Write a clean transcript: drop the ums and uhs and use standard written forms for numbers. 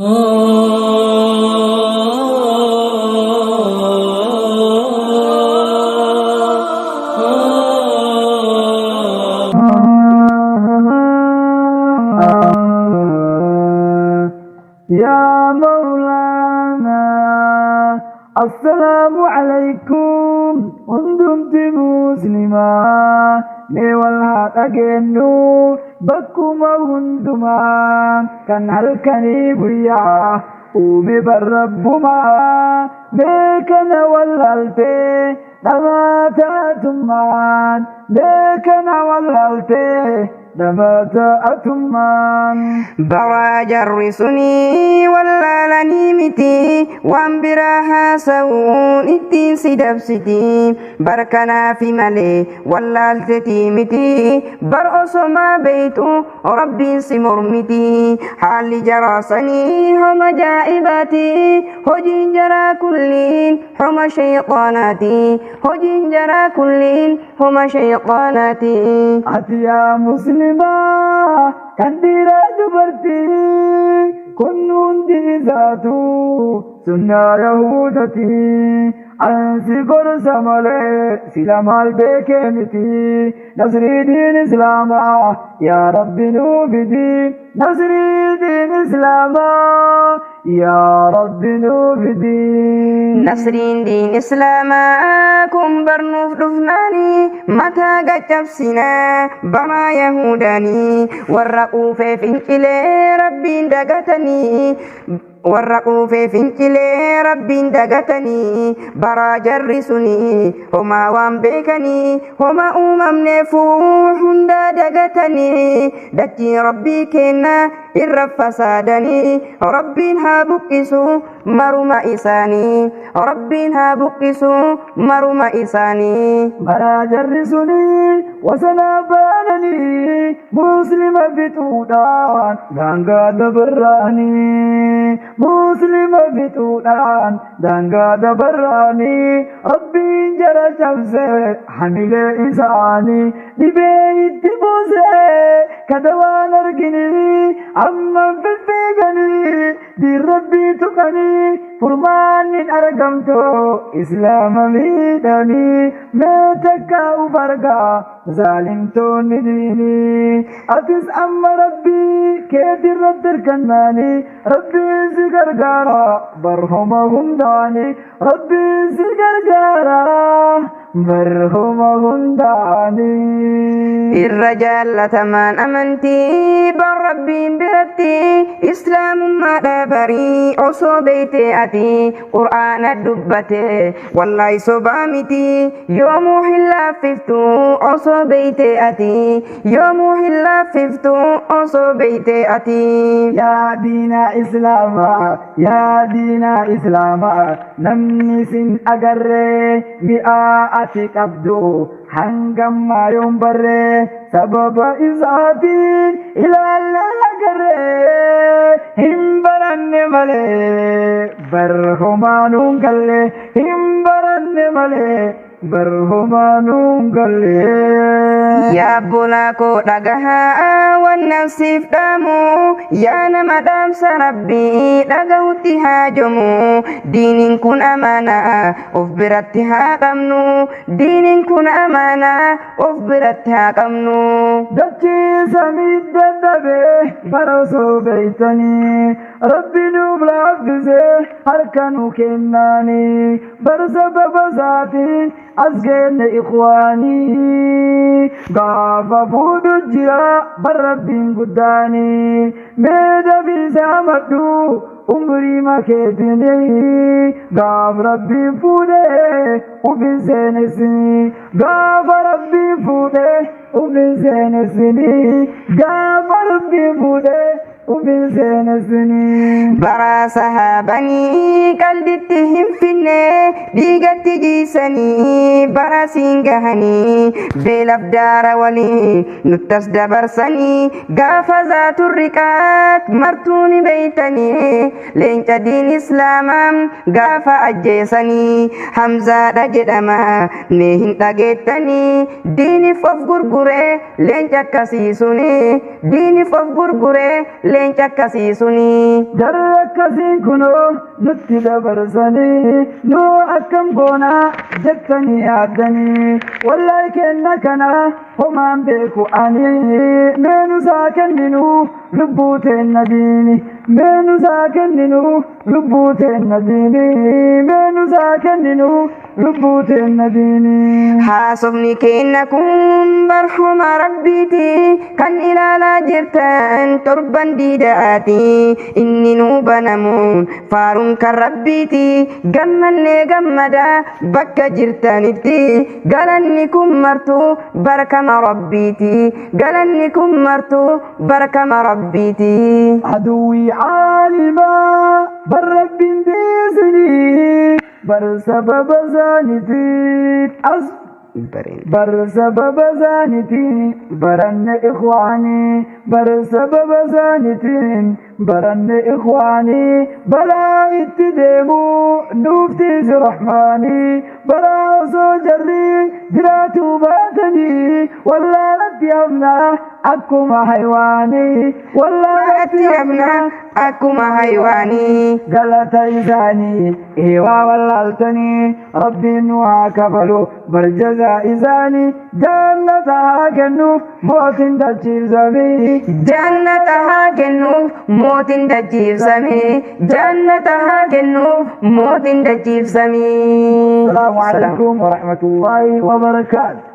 يا مولانا السلام عليكم وانتم مسلما والهات أجنو بكما هندما كان هلكني بيا وببربما بكنا والهلتي لما تاتمان بكنا والهلتي دمت أتمان برا جرسني ولا لنيمتي وانبراها سون اتين سدبستي بركنا في ملي ولا التتيمتي برأس ما بيتو ربي سمرمتي حال جراسني هم جائباتي هجين جرا كلين هم شيطاناتي هجين جرا كلين هم شيطاناتي أتيا مسلم كنديرا دبرتي كنون دي ذاتو سنة يهودتي أنسي قرص ملي سلام بكيمتي نصري دين إسلاما يا رب نوبدي نصري دين إسلاما يا رب نوبدي نصري دين إسلاما كن برنوف دفناني متى قجبسنا بما يهوداني ورقوا في فنكلي ربي دقتني ورقوا في فنكلي ربي دقتني برا جرسني هما وان بيكني هما نفوح هندا دقتني دتي ربي كنا الرفسادني ربي هابكسو مرما إساني ربي هابكسو مرما إساني برا جرسني وسنابانني مسلم فتودان دانغا دبراني مسلم فتودان دانغا دبراني ربي جرى شمسه حمل إنساني لبيت موسى كدوان أرقني أما في الفيقني دي ربي تقني فرمان أرقمتو إسلام ميداني ما تكاو فرقا ظالمتو نديني أتس أما ربي كيف الرب تركناني ربي زقرقارا برهمهم داني ربي زقرقارا برهمهم داني الرجال تمان أمنتي بالربي برتي إسلام ما دبري عصو بيتي أتي قرآن الدبتي والله سبامتي يوم حلا ففتو عصو بيتي أتي يوم حلا ففتو عصو بيتي أتي يا دين إسلاما يا دين إسلاما نمسن أقري بآتك أبدو hangam mayom barre sabab izati ila Allah garre himbaranne male barhumanun galle himbaranne male barhumanun galle ya bulako dagaha wannan sifdamu ya nama damsa rabbi dagauti hajomu dinin kun amana of biratti haqamnu dinin kun amana of biratti haqamnu dachi samid dadabe baraso beitani rabbi nublafze harkanu kennani barsa babazati azgen ikhwani gafa fudu jira barabbin gudani meda bi zamadu umri maketini gaf rabbi fude ubin senesini gaf rabbi fude ubin senesini gaf rabbi fude وبين سنسني برا صحابني كل qalditti hin finne dhiigatti jiisanii bara siin gahanii beelaf daara walii nuttas dabarsanii gaafa zaatur riqaat martuuni beeytanii leenca diin islaamaa gaafa ajjeesanii hamzaadha jedhama mee hin dhageettanii diiniif of gurguree leenca akkasii suni diiniif of gurguree leenca akkasii suni jarri akkasiin kunoo nutti dabarsanii nu akkam goonaa jettanii yaaddanii wallaahi kenna kana homaan beeku ani meenusaa kenninu lubbuu teenna diini meenusaa kenninu lubbuu teenna diini meenusaa kenninu lubbuu teenna diini haasofni kenna kun barhuma rabbiiti kan ilaalaa jirtan torban diidaati inni nu banamuun faaruun kan rabbiiti gammannee gammada bakka jirtanitti galanni kun martuu barakama rabbiiti galanni kun martuu barakama rabbiiti aduwwi caalimaa bar rabbiin deesanii bar sababa zaanitiin as bar sababa zaanitiin baranne ikhwaanii bar sababa zaanitiin baranne ikhwaanii balaa itti deemu nuuftiis rahmaanii balaa osoo jarri jiraatuu baatanii wallaalatti hafnaa akkuma haywaanii wallaalatti hafnaa akkuma haywaanii galata isaanii eewaa wallaaltanii rabbiin nu haa kafalu barjazaa isaanii jannata haa kennuuf mootin dachiifsamii jannata haa kennuuf mootin dachiifsamii jannata haa kennuuf mootin dachiifsamii. Assalamu alaikum wa rahmatullahi wa barakatuh.